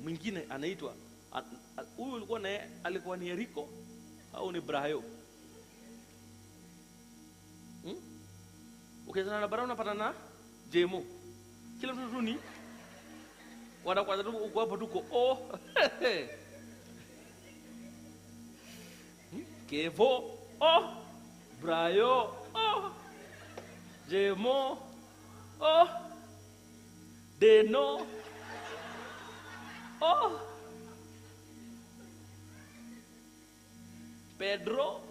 mwingine anaitwa huyu ulikuwa naye alikuwa ni Eriko au ni Brayo? Ukizana na Brayo unapata na Jemo. Kila mtu tu ni wanakuwa tu uko hapo tuko Kevo Brayo Jemo Deno Pedro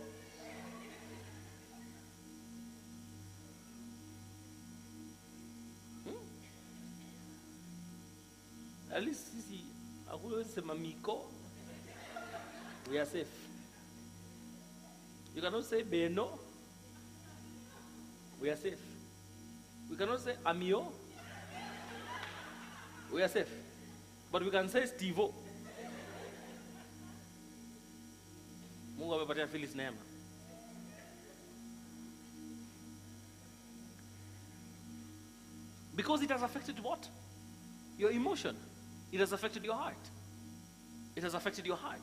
at least sisi akuwezi sema Miko, we are safe. You cannot say Beno, we are safe. We cannot say Amio, we are safe. But we can say Stevo. Mungu amepatia Phyllis neema. Because it has affected what? Your emotion. It has affected your heart. It has affected your heart.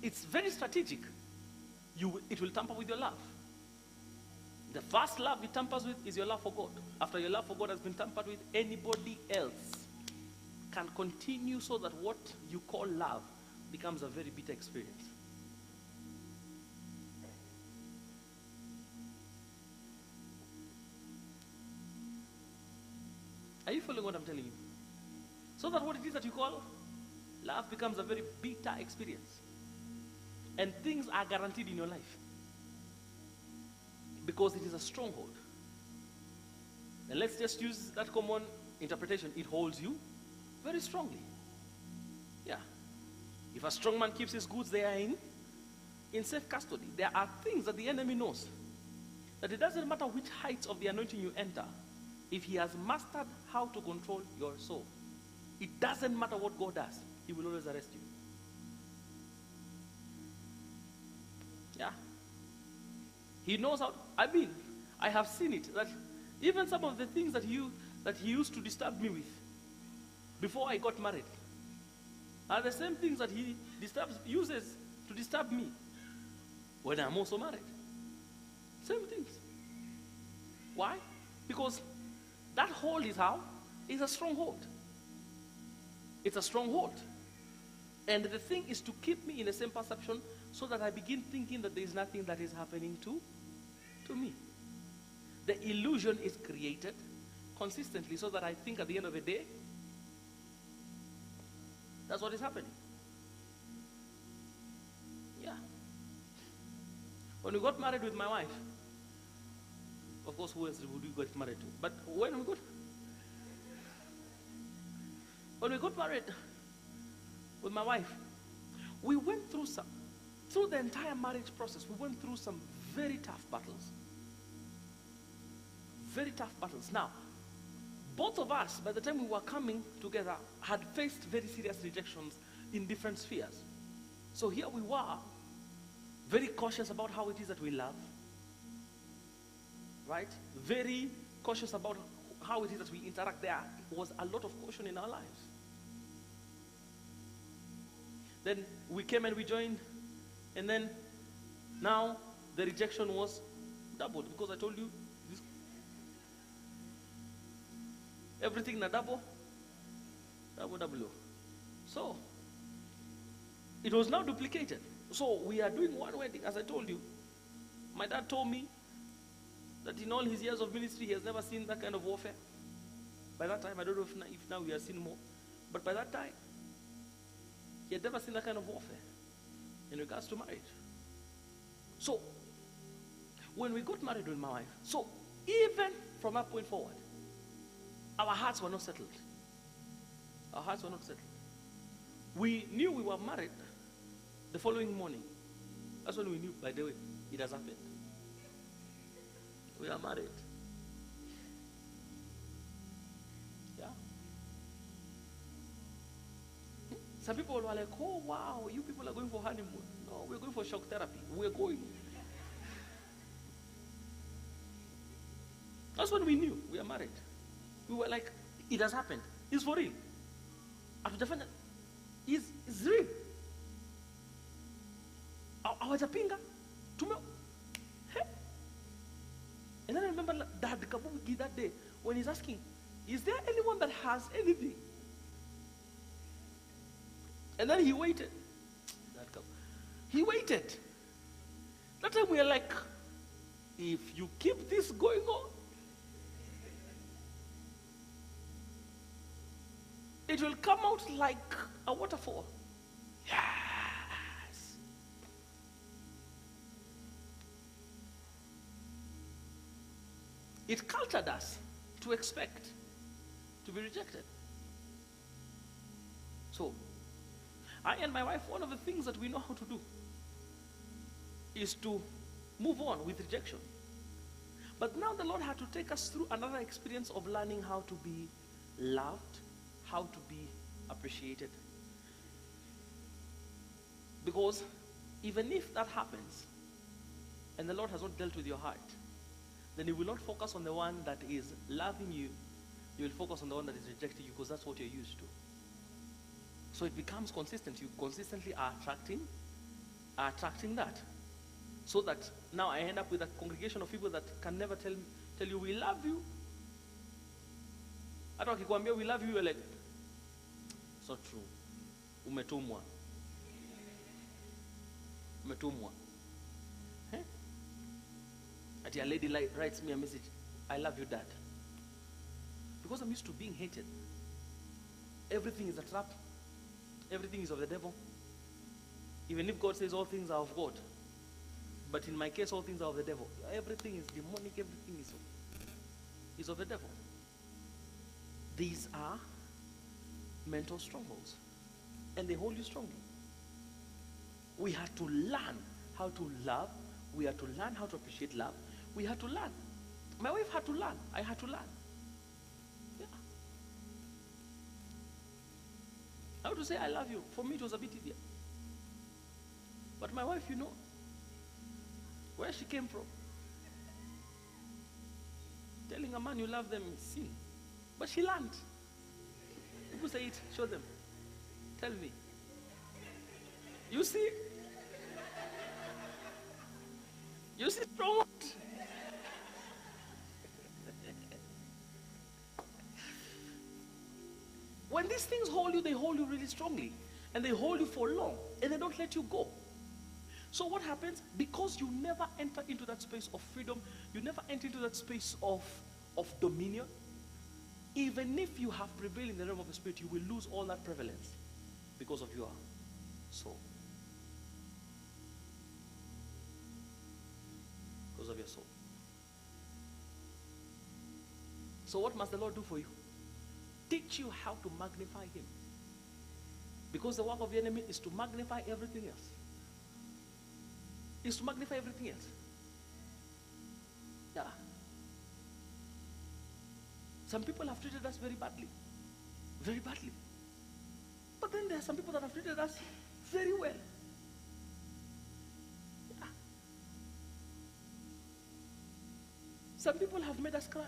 It's very strategic. It will tamper with your love. The first love it tampers with is your love for God. After your love for God has been tampered with, anybody else can continue so that what you call love becomes a very bitter experience. Are you following what I'm telling you? So that what it is that you call love becomes a very bitter experience. And things are guaranteed in your life. Because it is a stronghold. And let's just use that common interpretation. It holds you very strongly. Yeah. If a strong man keeps his goods, they are in safe custody. There are things that the enemy knows. That it doesn't matter which heights of the anointing you enter. If he has mastered how to control your soul, it doesn't matter what God does. He will always arrest you. Yeah. He knows how. I have seen it. That even some of the things that he used to disturb me with before I got married are the same things that he uses to disturb me when I'm also married. Same things. Why? Because that hold is a stronghold. It's a stronghold. And the thing is to keep me in the same perception so that I begin thinking that there is nothing that is happening to me. The illusion is created consistently so that I think at the end of the day, that's what is happening. Yeah. When we got married with my wife, of course, who else would we get married to? But when we got married with my wife, we went through the entire marriage process, we went through some very tough battles. Very tough battles. Now, both of us, by the time we were coming together, had faced very serious rejections in different spheres. So here we were, very cautious about how it is that we love. Right? Very cautious about how it is that we interact. There was a lot of caution in our lives. Then we came and we joined, and then now the rejection was doubled because I told you this, everything na double. So it was now duplicated. So we are doing one wedding, as I told you. My dad told me that in all his years of ministry, he has never seen that kind of warfare. By that time, I don't know if now we are seeing more, but by that time, he had never seen that kind of warfare in regards to marriage. So, when we got married with my wife, so even from that point forward, our hearts were not settled. Our hearts were not settled. We knew we were married the following morning. That's when we knew, by the way, it has happened. We are married. Yeah. Some people were like, oh wow, you people are going for honeymoon. No, we're going for shock therapy. We're going. That's when we knew we are married. We were like, it has happened. It's for real. is real. Hawajapinga. And then I remember Dad Kabuki that day when he's asking, is there anyone that has anything? And then he waited. He waited. That time we are like, if you keep this going on, it will come out like a waterfall. Yes. It cultured us to expect to be rejected. So, I and my wife, one of the things that we know how to do is to move on with rejection. But now the Lord had to take us through another experience of learning how to be loved, how to be appreciated. Because even if that happens, and the Lord has not dealt with your heart, then you will not focus on the one that is loving you. You will focus on the one that is rejecting you, because that's what you're used to. So it becomes consistent. You consistently are attracting that. So that now I end up with a congregation of people that can never tell you we love you. Hata wakikwambia we love you, you're like, it's not true. Umetumwa. A lady writes me a message, I love you, Dad. Because I'm used to being hated. Everything is a trap. Everything is of the devil. Even if God says all things are of God. But in my case, all things are of the devil. Everything is demonic. Everything is of the devil. These are mental strongholds. And they hold you strongly. We had to learn how to love. We had to learn how to appreciate love. We had to learn. My wife had to learn. I had to learn. Yeah. How to say I love you, for me it was a bit easier. But my wife, where she came from. Telling a man you love them is sin. But she learned. People say it, show them. Tell me. You see? You see strong. When these things hold you, they hold you really strongly. And they hold you for long. And they don't let you go. So what happens? Because you never enter into that space of freedom, you never enter into that space of dominion, even if you have prevailed in the realm of the spirit, you will lose all that prevalence because of your soul. Because of your soul. So what must the Lord do for you? Teach you how to magnify him. Because the work of the enemy is to magnify everything else. Is to magnify everything else. Yeah. Some people have treated us very badly. Very badly. But then there are some people that have treated us very well. Yeah. Some people have made us cry.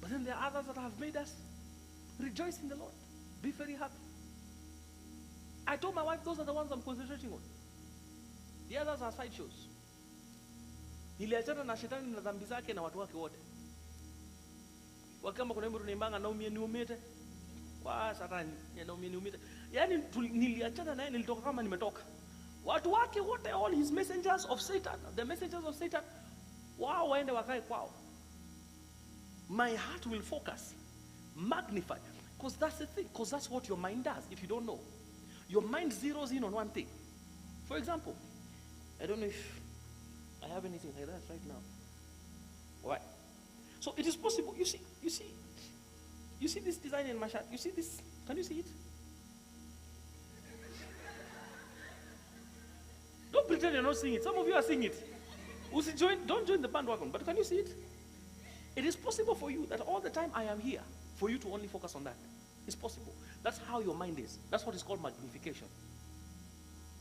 But then there are others that have made us rejoice in the Lord. Be very happy. I told my wife, those are the ones I'm concentrating on. The others are sideshows. Niliachana na shetani na dhambi zake na watu wake wote. Wakamba kuna mtu nimbanga naumie niumite. Kwa satani naumie niumite. Yaani niliachana naye, nilitoka kama nimetoka. Watu wake wote, all his messengers of Satan, the messengers of Satan, wao waende wakae kwao. My heart will focus, magnify, because that's the thing, because that's what your mind does. If you don't know, your mind zeroes in on one thing. For example, I don't know if I have anything like that right now. Why? So it is possible. You see this design in my shirt. You see this? Can you see it? Don't pretend you're not seeing it. Some of you are seeing it. Don't join the bandwagon. But can you see it? It is possible for you that all the time I am here, for you to only focus on that. It's possible. That's how your mind is. That's what is called magnification.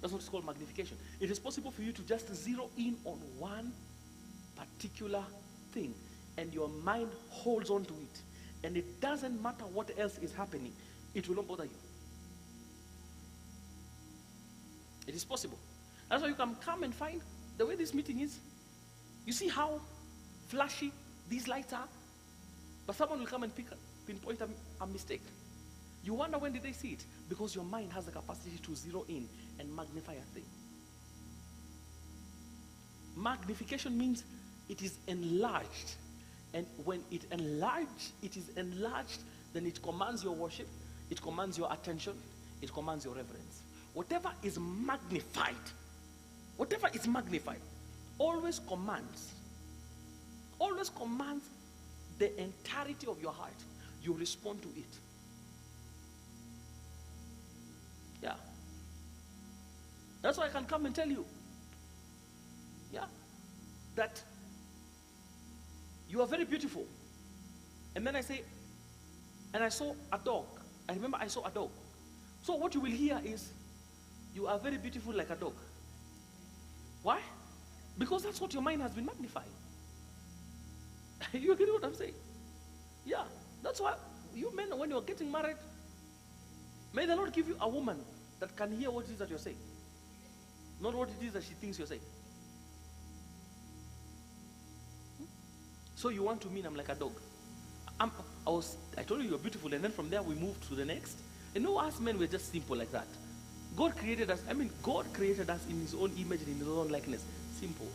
That's what is called magnification. It is possible for you to just zero in on one particular thing, and your mind holds on to it. And it doesn't matter what else is happening. It will not bother you. is possible. That's why you can come and find the way this meeting is. You see how flashy these lights are? But someone will come and pinpoint a mistake. You wonder, when did they see it? Because your mind has the capacity to zero in and magnify a thing. Magnification means it is enlarged. And when it is enlarged, then it commands your worship, it commands your attention, it commands your reverence. Whatever is magnified always commands the entirety of your heart. You respond to it. Yeah. That's why I can come and tell you, yeah, that you are very beautiful. And then I say, and I saw a dog. I remember I saw a dog. So what you will hear is, you are very beautiful like a dog. Why? Because that's what your mind has been magnifying. You get what I'm saying? Yeah. That's why you men, when you're getting married, may the Lord give you a woman that can hear what it is that you're saying, not what it is that she thinks you're saying. So you want to mean I'm like a dog? I told you you're beautiful, and then from there we moved to the next. And no, us men were just simple like that. God created us in his own image and in his own likeness. Simple.